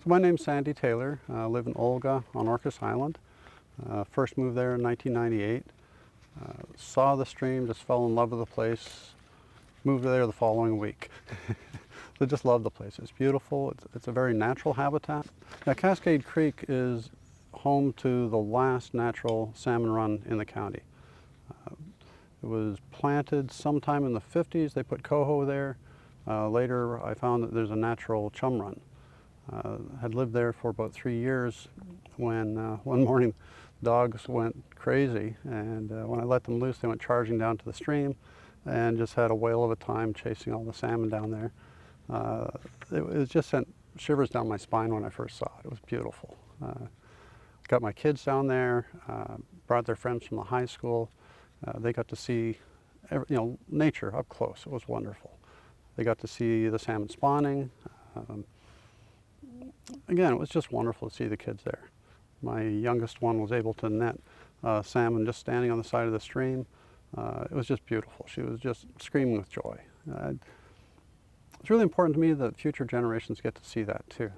So my name's Sandy Taylor. I live in Olga on Orcas Island. First moved there in 1998. Saw the stream, just fell in love with the place. Moved there the following week. I just love the place. It's beautiful. It's a very natural habitat. Now, Cascade Creek is home to the last natural salmon run in the county. It was planted sometime in the 50s. They put coho there. Later, I found that there's a natural chum run. Had lived there for about 3 years when one morning dogs went crazy, and when I let them loose they went charging down to the stream and just had a whale of a time chasing all the salmon down there. It just sent shivers down my spine when I first saw it. It was beautiful. Got my kids down there, brought their friends from the high school. They got to see nature up close. It was wonderful. They got to see the salmon spawning. Again, it was just wonderful to see the kids there. My youngest one was able to net salmon just standing on the side of the stream. It was just beautiful. She was just screaming with joy. It's really important to me that future generations get to see that too.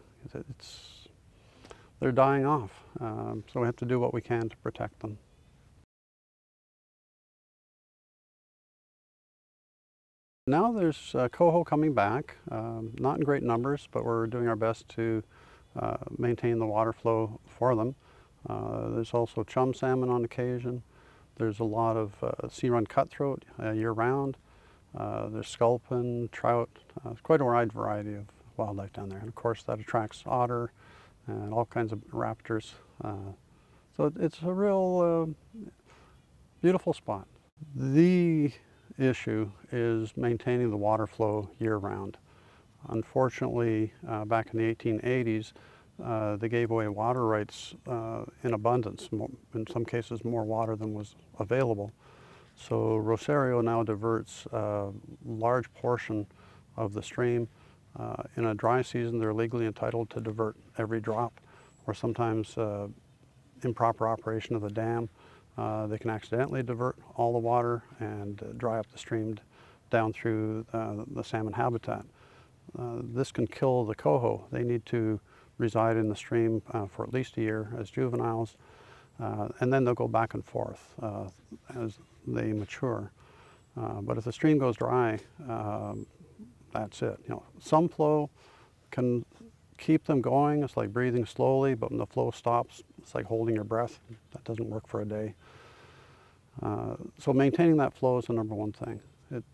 They're dying off, so we have to do what we can to protect them. Now there's coho coming back, not in great numbers, but we're doing our best to maintain the water flow for them. There's also chum salmon on occasion. There's a lot of sea-run cutthroat year-round. There's sculpin, trout, quite a wide variety of wildlife down there. And of course that attracts otter and all kinds of raptors. So it's a real beautiful spot. The issue is maintaining the water flow year-round. Unfortunately, back in the 1880s, they gave away water rights in abundance, in some cases more water than was available. So Rosario now diverts a large portion of the stream. In a dry season, they're legally entitled to divert every drop, or sometimes improper operation of the dam. They can accidentally divert all the water and dry up the stream down through the salmon habitat. This can kill the coho. They need to reside in the stream for at least a year as juveniles, and then they'll go back and forth as they mature. But if the stream goes dry, that's it. Some flow can keep them going. It's like breathing slowly, but when the flow stops, it's like holding your breath. That doesn't work for a day. So maintaining that flow is the number one thing.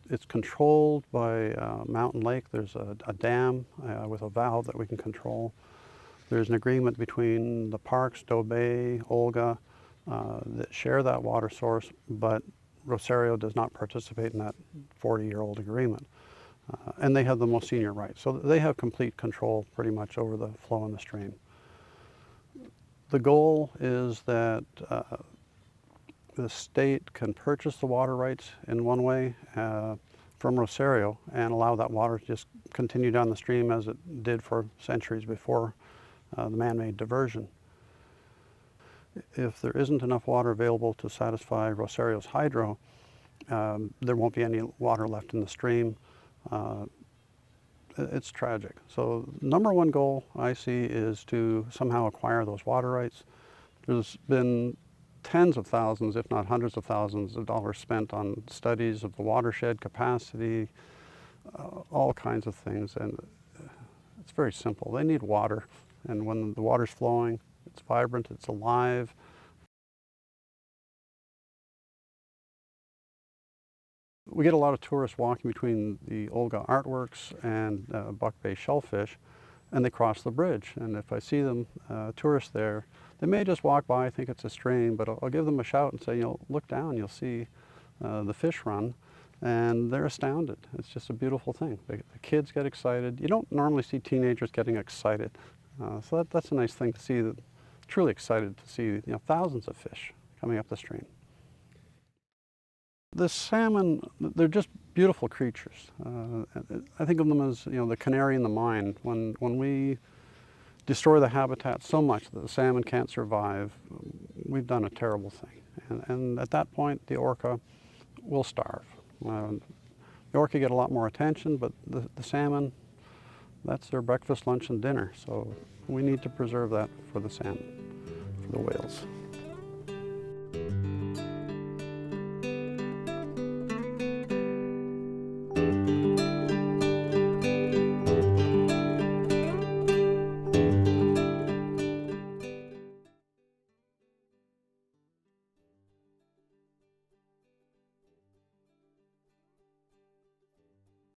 It's controlled by Mountain Lake. There's a dam with a valve that we can control. There's an agreement between the parks, Doe Bay, Olga, that share that water source, but Rosario does not participate in that 40-year-old agreement. And they have the most senior rights. So they have complete control pretty much over the flow in the stream. The goal is that the state can purchase the water rights in one way from Rosario and allow that water to just continue down the stream as it did for centuries before the man-made diversion. If there isn't enough water available to satisfy Rosario's hydro, there won't be any water left in the stream. It's tragic. So number one goal I see is to somehow acquire those water rights. There's been tens of thousands, if not hundreds of thousands of dollars spent on studies of the watershed capacity, all kinds of things, and it's very simple. They need water, and when the water's flowing, it's vibrant, it's alive. We get a lot of tourists walking between the Olga Artworks and Buck Bay Shellfish, and they cross the bridge. And if I see them, tourists there, they may just walk by, think it's a stream, but I'll give them a shout and say, look down, you'll see the fish run, and they're astounded. It's just a beautiful thing. The kids get excited. You don't normally see teenagers getting excited, so that's a nice thing to see. Truly excited to see thousands of fish coming up the stream. The salmon, they're just beautiful creatures. I think of them as the canary in the mine. When we destroy the habitat so much that the salmon can't survive, we've done a terrible thing. And at that point, the orca will starve. The orca get a lot more attention, but the salmon, that's their breakfast, lunch, and dinner. So we need to preserve that for the salmon, for the whales.